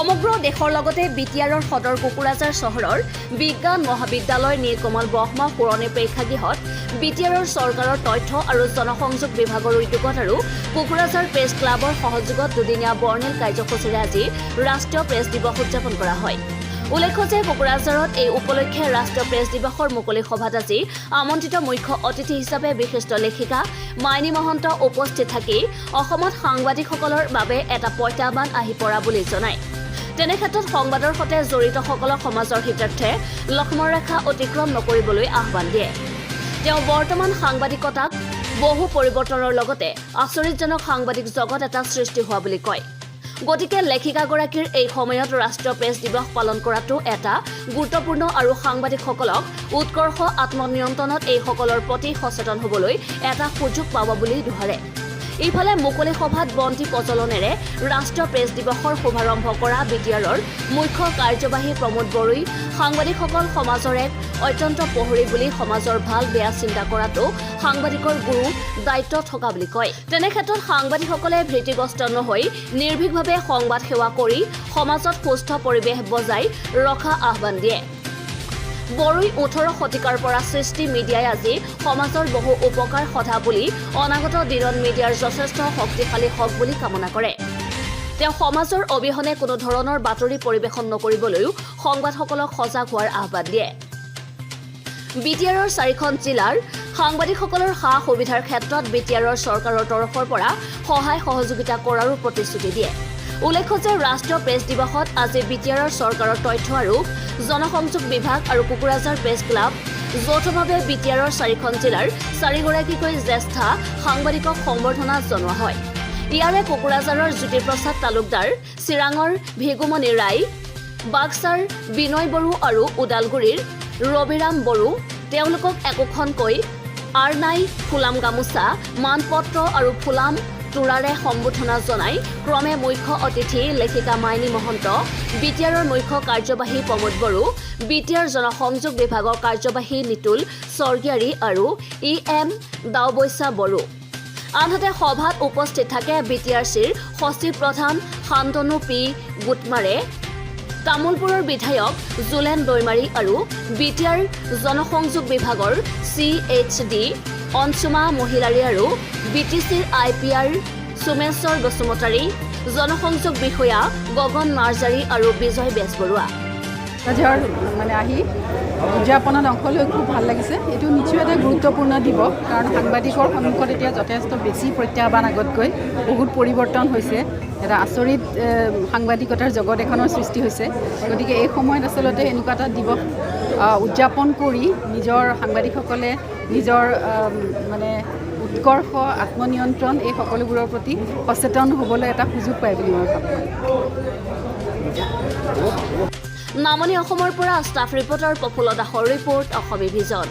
সমগ্ৰ দেশৰ লগতে বিটিআৰৰ সদৰ কোকৰাঝাৰ চহৰৰ বিজ্ঞান মহাবিদ্যালয় নীলকমল ব্ৰহ্মা পুৰণি প্ৰেক্ষাগৃহত বিটিআৰৰ চৰকাৰৰ তথ্য আৰু জনসংযোগ বিভাগৰ উদ্যোগত আৰু কোকৰাঝাৰ প্ৰেছ ক্লাবৰ সহযোগত দুদিনীয়া বৰ্ণিল কাৰ্যসূচীৰে আজি ৰাষ্ট্ৰীয় প্ৰেছ দিৱস উদযাপন কৰা হয়। উল্লেখ্য যে কোকৰাঝাৰত এই উপলক্ষে ৰাষ্ট্ৰীয় প্ৰেছ দিৱসৰ মুকলি সভাত আজি আমন্ত্ৰিত মুখ্য অতিথি হিচাপে বিশিষ্ট লেখিকা মাইনী মহন্ত উপস্থিত থাকি অসমত সাংবাদিকসকলৰ বাবে এটা প্ৰত্যাহ্বান আহি পৰা বুলি জনায়। তেনে ক্ষেত্ৰত সংবাদৰ সৈতে জড়িতসকলক সমাজৰ হিতাৰ্থে লক্ষ্মণ ৰেখা অতিক্ৰম নকৰিবলৈ আহ্বান দিয়ে। তেওঁ বৰ্তমান সাংবাদিকতাক বহু পৰিৱৰ্তনৰ লগতে আচৰিতজনক সাংবাদিক জগত এটা সৃষ্টি হোৱা বুলি কয়। গতিকে লেখিকাগৰাকীৰ এই সময়ত ৰাষ্ট্ৰীয় প্ৰেছ দিৱস পালন কৰাটো এটা গুৰুত্বপূৰ্ণ আৰু সাংবাদিকসকলক উৎকৰ্ষ আত্মনিয়ন্ত্ৰণত এইসকলৰ প্ৰতি সচেতন হ'বলৈ এটা সুযোগ পাব বুলি দোহাৰে। ইফালে মুকলি সভাত বন্তি প্ৰজ্বলনেৰে ৰাষ্ট্ৰীয় প্ৰেছ দিৱসৰ শুভাৰম্ভ কৰা বিটিআৰৰ মুখ্য কাৰ্যবাহী প্ৰমোদ বড়োই সাংবাদিকসকল সমাজৰ এক অত্যন্ত প্ৰহৰী বুলি সমাজৰ ভাল বেয়া চিন্তা কৰাটো সাংবাদিকৰ গুৰু দায়িত্ব থকা বুলি কয়। তেনে ক্ষেত্ৰত সাংবাদিকসকলে ভীতিগ্ৰস্ত নহৈ নিৰ্ভীকভাৱে সংবাদ সেৱা কৰি সমাজত সুস্থ পৰিৱেশ বজাই ৰখা আহ্বান দিয়ে। বড়োই 18 শতিকাৰ পৰা সৃষ্টি মিডিয়াই আজি সমাজৰ বহু উপকাৰ সধা বুলি অনাগত দিনত মিডিয়াৰ যথেষ্ট শক্তিশালী হওক বুলি কামনা কৰে। তেওঁ সমাজৰ অবিহনে কোনো ধৰণৰ বাতৰি পৰিৱেশন নকৰিবলৈও সংবাদসকলক সজাগ হোৱাৰ আহ্বান দিয়ে। বিটিআৰৰ 4খন জিলাৰ সাংবাদিকসকলৰ সা সুবিধাৰ ক্ষেত্ৰত বিটিআৰৰ চৰকাৰৰ তৰফৰ পৰা সহায় সহযোগিতা কৰাৰো প্ৰতিশ্ৰুতি দিয়ে। উল্লেখ্য যে ৰাষ্ট্ৰীয় প্ৰেছ দিৱসত আজি বিটিআৰৰ চৰকাৰৰ তথ্য আৰু জনসংযোগ বিভাগ আৰু কোকৰাঝাৰ প্ৰেছ ক্লাব যৌথভাৱে বিটিআৰৰ 4খন জিলাৰ 4গৰাকীকৈ জ্যেষ্ঠ সাংবাদিকক সম্বৰ্ধনা জনোৱা হয়। ইয়াৰে কোকৰাঝাৰৰ জ্যোতিপ্ৰসাদ তালুকদাৰ, চিৰাঙৰ ভিগুমণি ৰায়, বাক্সাৰ বিনয় বড়ো আৰু ওদালগুৰিৰ ৰবিৰাম বড়ো তেওঁলোকক একোখনকৈ আৰনাই, ফুলাম গামোচা, মানপত্ৰ আৰু ফুলাম তোৰাৰে সম্বোধনা জনাই ক্ৰমে মুখ্য অতিথি লেখিকা মাইনী মহন্ত, বিটিআৰৰ মুখ্য কাৰ্যবাহী প্ৰমোদ বড়ো, বিটিআৰ জনসংযোগ বিভাগৰ কাৰ্যবাহী নিতুল স্বৰ্গীয়াৰী আৰু EM দাওবৈচা বড়ো। আনহাতে সভাত উপস্থিত থাকে বিটিআৰচিৰ সচিব প্ৰধান শান্তনু পি গোটমাৰে, তামুলপুৰৰ বিধায়ক জুলেন দৈমাৰী আৰু বিটিআৰ জনসংযোগ বিভাগৰ CHD অঞ্চুমা মহিলাৰী আৰু BTCৰ IPR সুমেশ্বৰ বসুমতাৰী, জনসংযোগ বিষয়া গগন নাৰ্জাৰী আৰু বিজয় বেজবৰুৱা। আহি উদযাপনত অংশ লৈ খুব ভাল লাগিছে। এইটো নিশ্চয় এটা গুৰুত্বপূৰ্ণ দিৱস, কাৰণ সাংবাদিকৰ সন্মুখত এতিয়া যথেষ্ট বেছি প্ৰত্যাহ্বান আগতকৈ বহুত পৰিৱৰ্তন হৈছে। এটা আচৰিত সাংবাদিকতাৰ জগত এখনৰ সৃষ্টি হৈছে। গতিকে এই সময়ত আচলতে এনেকুৱা এটা দিৱস উদযাপন কৰি নিজৰ সাংবাদিকসকলে নিজৰ উৎকৰ্ষ আত্মনিয়ন্ত্ৰণ এই সকলোবোৰৰ প্ৰতি সচেতন হ'বলৈ এটা সুযোগ পায় বুলি মই ভাবোঁ। নামনি অসমৰ পৰা ষ্টাফ ৰিপৰ্টাৰ প্ৰফুল্ল দাসৰ ৰিপৰ্ট, অসমী ভিজন।